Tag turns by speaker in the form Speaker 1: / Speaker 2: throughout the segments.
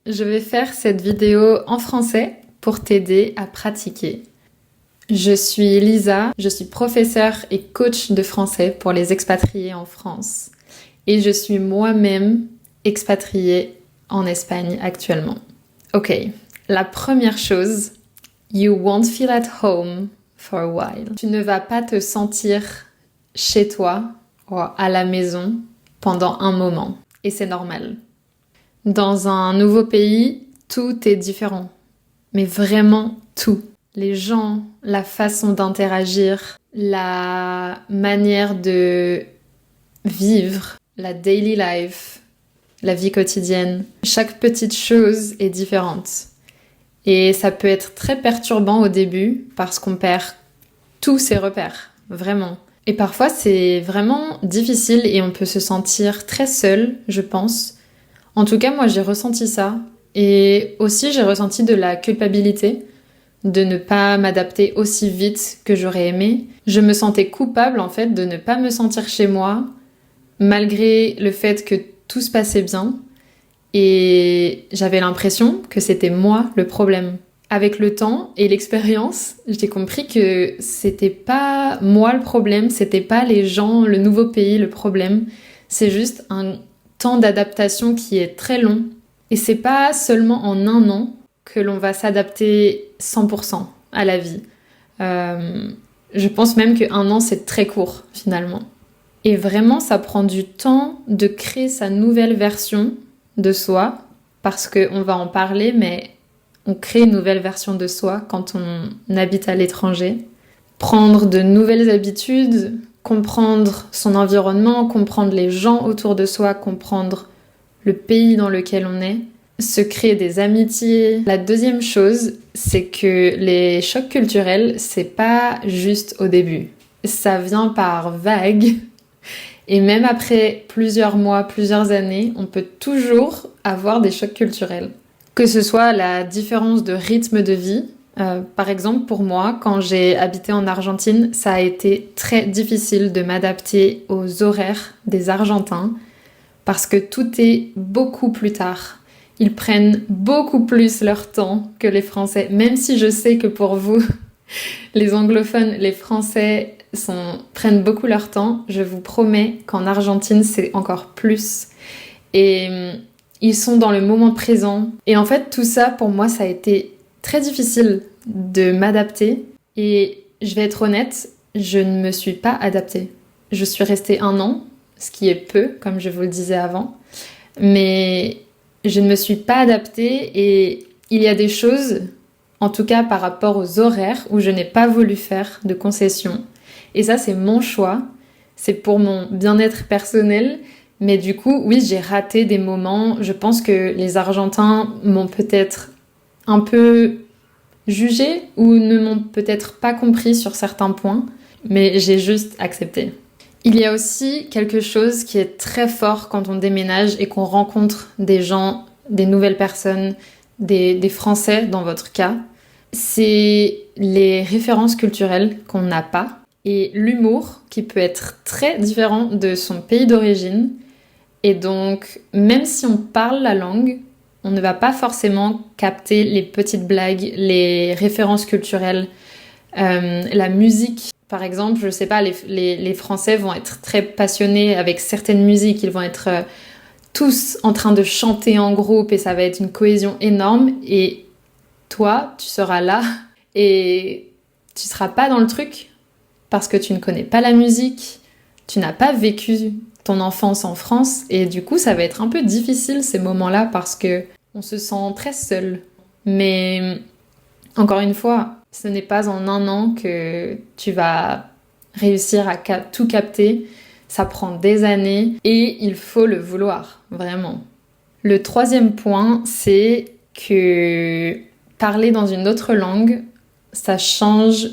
Speaker 1: Je vais faire cette vidéo en français pour t'aider à pratiquer. Je suis Lisa, je suis professeure et coach de français pour les expatriés en France. Et je suis moi-même expatriée en Espagne actuellement. Ok, la première chose, you won't feel at home for a while. Tu ne vas pas te sentir chez toi ou à la maison pendant un moment. Et c'est normal. Dans un nouveau pays, tout est différent. Mais vraiment tout. Les gens, la façon d'interagir, la manière de vivre, la daily life, la vie quotidienne. Chaque petite chose est différente. Et ça peut être très perturbant au début parce qu'on perd tous ses repères, vraiment. Et parfois c'est vraiment difficile et on peut se sentir très seul, je pense. En tout cas, moi j'ai ressenti ça. Et aussi j'ai ressenti de la culpabilité de ne pas m'adapter aussi vite que j'aurais aimé. Je me sentais coupable en fait de ne pas me sentir chez moi, malgré le fait que tout se passait bien. Et j'avais l'impression que c'était moi le problème. Avec le temps et l'expérience, j'ai compris que c'était pas moi le problème, c'était pas les gens, le nouveau pays le problème. C'est juste un temps d'adaptation qui est très long. Et c'est pas seulement en un an que l'on va s'adapter 100% à la vie. Je pense même qu'un an c'est très court finalement. Et vraiment ça prend du temps de créer sa nouvelle version de soi, parce qu'on va en parler, mais on crée une nouvelle version de soi quand on habite à l'étranger. Prendre de nouvelles habitudes, comprendre son environnement, comprendre les gens autour de soi, comprendre le pays dans lequel on est, se créer des amitiés. La deuxième chose, c'est que les chocs culturels, c'est pas juste au début. Ça vient par vagues. Et même après plusieurs mois, plusieurs années, on peut toujours avoir des chocs culturels. Que ce soit la différence de rythme de vie. Par exemple, pour moi, quand j'ai habité en Argentine, ça a été très difficile de m'adapter aux horaires des Argentins parce que tout est beaucoup plus tard. Ils prennent beaucoup plus leur temps que les Français, même si je sais que pour vous, les anglophones, les Français prennent beaucoup leur temps. Je vous promets qu'en Argentine, c'est encore plus. Et ils sont dans le moment présent. Et en fait, tout ça, pour moi, ça a été très difficile de m'adapter. Et je vais être honnête, je ne me suis pas adaptée. Je suis restée 1 an, ce qui est peu, comme je vous le disais avant. Mais je ne me suis pas adaptée et il y a des choses, en tout cas par rapport aux horaires, où je n'ai pas voulu faire de concessions. Et ça, c'est mon choix. C'est pour mon bien-être personnel. Mais du coup, oui, j'ai raté des moments. Je pense que les Argentins m'ont peut-être un peu jugé ou ne m'ont peut-être pas compris sur certains points. Mais j'ai juste accepté. Il y a aussi quelque chose qui est très fort quand on déménage et qu'on rencontre des gens, des nouvelles personnes, des Français dans votre cas. C'est les références culturelles qu'on n'a pas. Et l'humour qui peut être très différent de son pays d'origine. Et donc, même si on parle la langue, on ne va pas forcément capter les petites blagues, les références culturelles, la musique. Par exemple, je sais pas, les Français vont être très passionnés avec certaines musiques. Ils vont être tous en train de chanter en groupe et ça va être une cohésion énorme. Et toi, tu seras là et tu seras pas dans le truc. Parce que tu ne connais pas la musique, tu n'as pas vécu ton enfance en France et du coup ça va être un peu difficile ces moments-là parce que on se sent très seul. Mais encore une fois, ce n'est pas en 1 an que tu vas réussir à tout capter. Ça prend des années et il faut le vouloir, vraiment. Le troisième point, c'est que parler dans une autre langue, ça change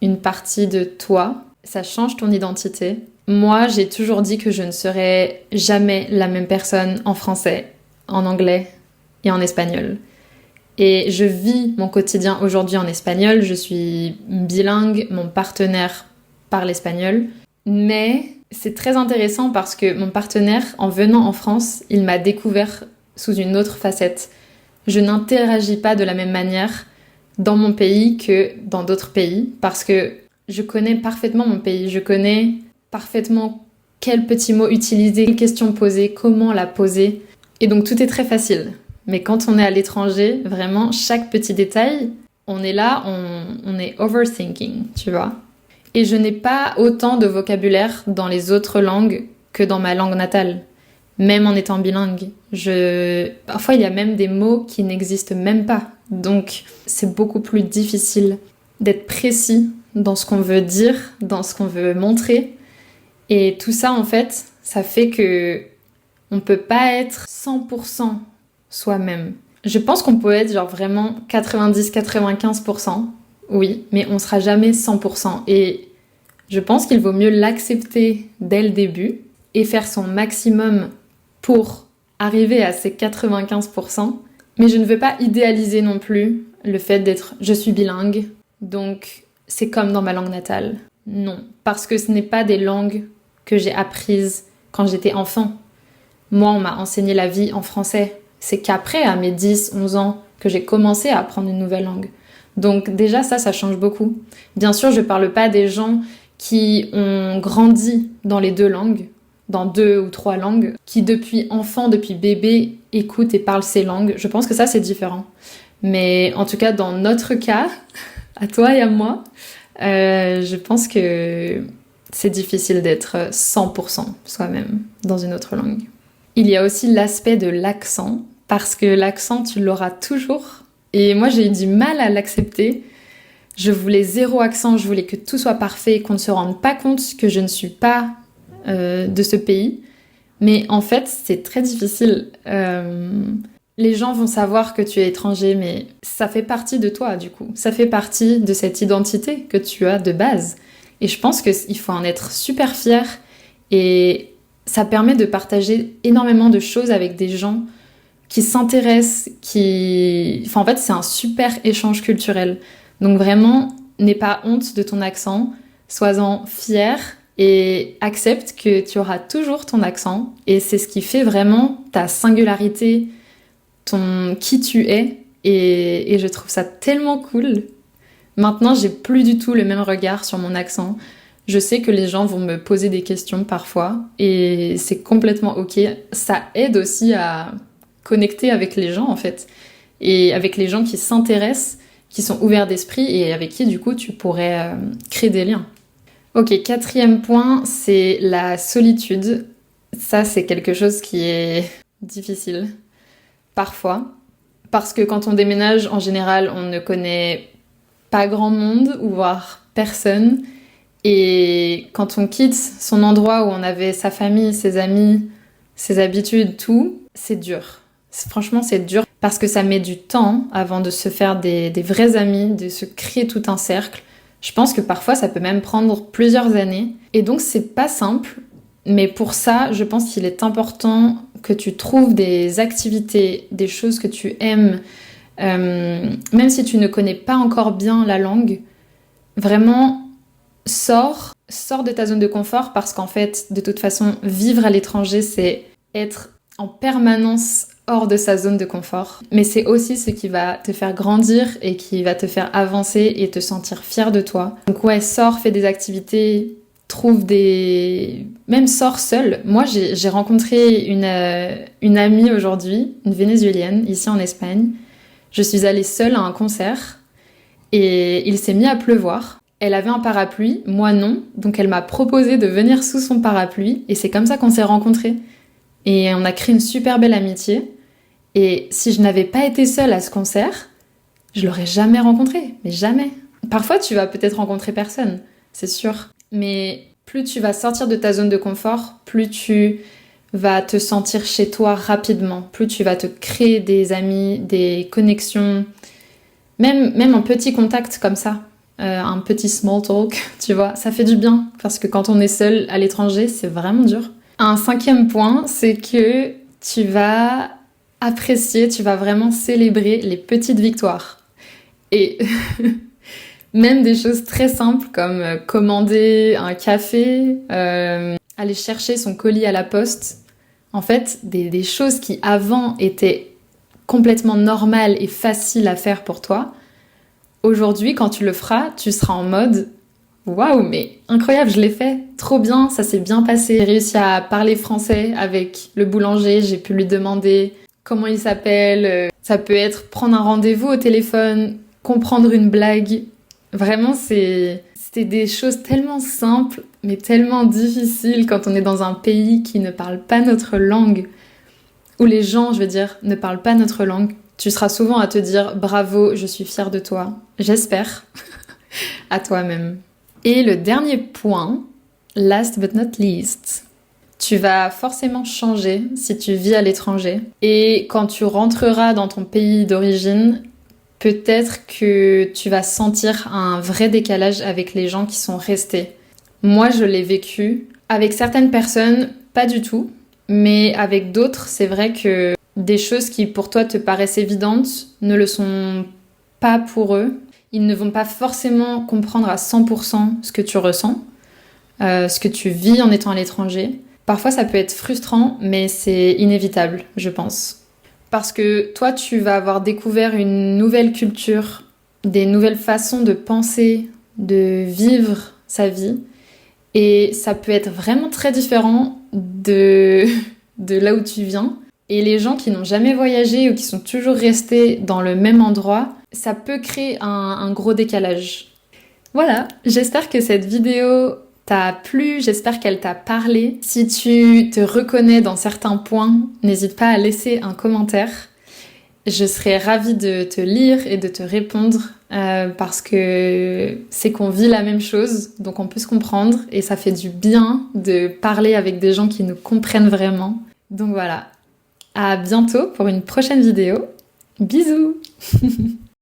Speaker 1: une partie de toi, ça change ton identité. Moi, j'ai toujours dit que je ne serais jamais la même personne en français, en anglais et en espagnol. Et je vis mon quotidien aujourd'hui en espagnol, je suis bilingue, mon partenaire parle espagnol. Mais c'est très intéressant parce que mon partenaire, en venant en France, il m'a découvert sous une autre facette. Je n'interagis pas de la même manière dans mon pays que dans d'autres pays parce que je connais parfaitement mon pays, je connais parfaitement quels petits mots utiliser, quelle question poser, comment la poser. Et donc tout est très facile. Mais quand on est à l'étranger, vraiment, chaque petit détail, on est là, on est overthinking, tu vois. Et je n'ai pas autant de vocabulaire dans les autres langues que dans ma langue natale, même en étant bilingue. Parfois, il y a même des mots qui n'existent même pas. Donc, c'est beaucoup plus difficile d'être précis dans ce qu'on veut dire, dans ce qu'on veut montrer. Et tout ça, en fait, ça fait que on peut pas être 100% soi-même. Je pense qu'on peut être genre vraiment 90-95%, oui, mais on sera jamais 100%. Et je pense qu'il vaut mieux l'accepter dès le début et faire son maximum pour arriver à ces 95%. Mais je ne veux pas idéaliser non plus le fait d'être je suis bilingue, donc c'est comme dans ma langue natale. Non, parce que ce n'est pas des langues que j'ai apprises quand j'étais enfant. Moi, on m'a enseigné la vie en français. C'est qu'après, à mes 10-11 ans, que j'ai commencé à apprendre une nouvelle langue. Donc déjà, ça change beaucoup. Bien sûr, je parle pas des gens qui ont grandi dans les deux langues, dans 2 ou 3 langues, qui depuis enfant, depuis bébé, écoutent et parlent ces langues. Je pense que ça, c'est différent. Mais en tout cas, dans notre cas, à toi et à moi, je pense que c'est difficile d'être 100% soi-même dans une autre langue. Il y a aussi l'aspect de l'accent, parce que l'accent, tu l'auras toujours. Et moi, j'ai eu du mal à l'accepter. Je voulais 0 accent, je voulais que tout soit parfait, qu'on ne se rende pas compte que je ne suis pas de ce pays. Mais en fait, c'est très difficile. Les gens vont savoir que tu es étranger, mais ça fait partie de toi, du coup. Ça fait partie de cette identité que tu as de base. Et je pense qu'il faut en être super fier. Et ça permet de partager énormément de choses avec des gens qui s'intéressent, Enfin, en fait, c'est un super échange culturel. Donc vraiment, n'aie pas honte de ton accent, sois-en fier et accepte que tu auras toujours ton accent. Et c'est ce qui fait vraiment ta singularité, qui tu es. Et je trouve ça tellement cool. Maintenant, j'ai plus du tout le même regard sur mon accent. Je sais que les gens vont me poser des questions parfois et c'est complètement ok. Ça aide aussi à connecter avec les gens en fait et avec les gens qui s'intéressent, qui sont ouverts d'esprit et avec qui du coup tu pourrais créer des liens. Ok, 4e point, c'est la solitude. Ça, c'est quelque chose qui est difficile parfois parce que quand on déménage, en général, on ne connaît pas grand monde ou voire personne. Et quand on quitte son endroit où on avait sa famille, ses amis, ses habitudes, tout, c'est dur. Franchement, c'est dur parce que ça met du temps avant de se faire des vrais amis, de se créer tout un cercle. Je pense que parfois, ça peut même prendre plusieurs années. Et donc, c'est pas simple. Mais pour ça, je pense qu'il est important que tu trouves des activités, des choses que tu aimes, même si tu ne connais pas encore bien la langue. Vraiment, sors de ta zone de confort parce qu'en fait, de toute façon, vivre à l'étranger, c'est être en permanence hors de sa zone de confort. Mais c'est aussi ce qui va te faire grandir et qui va te faire avancer et te sentir fier de toi. Donc ouais, sors, fais des activités, même sors seul. Moi, j'ai rencontré une amie aujourd'hui, une Vénézuélienne, ici en Espagne. Je suis allée seule à un concert et il s'est mis à pleuvoir. Elle avait un parapluie, moi non, donc elle m'a proposé de venir sous son parapluie et c'est comme ça qu'on s'est rencontrés. Et on a créé une super belle amitié. Et si je n'avais pas été seule à ce concert, je l'aurais jamais rencontré, mais jamais. Parfois, tu vas peut-être rencontrer personne, c'est sûr. Mais plus tu vas sortir de ta zone de confort, plus tu vas te sentir chez toi rapidement, plus tu vas te créer des amis, des connexions, même un petit contact comme ça. Un petit small talk, tu vois, ça fait du bien parce que quand on est seul à l'étranger, c'est vraiment dur. Un 5e point, c'est que tu vas apprécier, tu vas vraiment célébrer les petites victoires. Et même des choses très simples comme commander un café, aller chercher son colis à la poste. En fait, des choses qui avant étaient complètement normal et facile à faire pour toi, aujourd'hui, quand tu le feras, tu seras en mode waouh, mais incroyable, je l'ai fait, trop bien, ça s'est bien passé. J'ai réussi à parler français avec le boulanger, j'ai pu lui demander comment il s'appelle. Ça peut être prendre un rendez-vous au téléphone, comprendre une blague. Vraiment, c'était des choses tellement simples, mais tellement difficiles quand on est dans un pays qui ne parle pas notre langue, où les gens, je veux dire, ne parlent pas notre langue. Tu seras souvent à te dire bravo, je suis fière de toi. J'espère. À toi-même. Et le dernier point, last but not least, tu vas forcément changer si tu vis à l'étranger. Et quand tu rentreras dans ton pays d'origine, peut-être que tu vas sentir un vrai décalage avec les gens qui sont restés. Moi, je l'ai vécu. Avec certaines personnes, pas du tout. Mais avec d'autres, c'est vrai que des choses qui pour toi te paraissent évidentes ne le sont pas pour eux. Ils ne vont pas forcément comprendre à 100% ce que tu ressens, ce que tu vis en étant à l'étranger. Parfois, ça peut être frustrant, mais c'est inévitable, je pense. Parce que toi, tu vas avoir découvert une nouvelle culture, des nouvelles façons de penser, de vivre sa vie. Et ça peut être vraiment très différent de là où tu viens. Et les gens qui n'ont jamais voyagé ou qui sont toujours restés dans le même endroit, ça peut créer un gros décalage. Voilà, j'espère que cette vidéo t'a plu, j'espère qu'elle t'a parlé. Si tu te reconnais dans certains points, n'hésite pas à laisser un commentaire. Je serais ravie de te lire et de te répondre parce que c'est qu'on vit la même chose, donc on peut se comprendre et ça fait du bien de parler avec des gens qui nous comprennent vraiment. Donc voilà, à bientôt pour une prochaine vidéo. Bisous!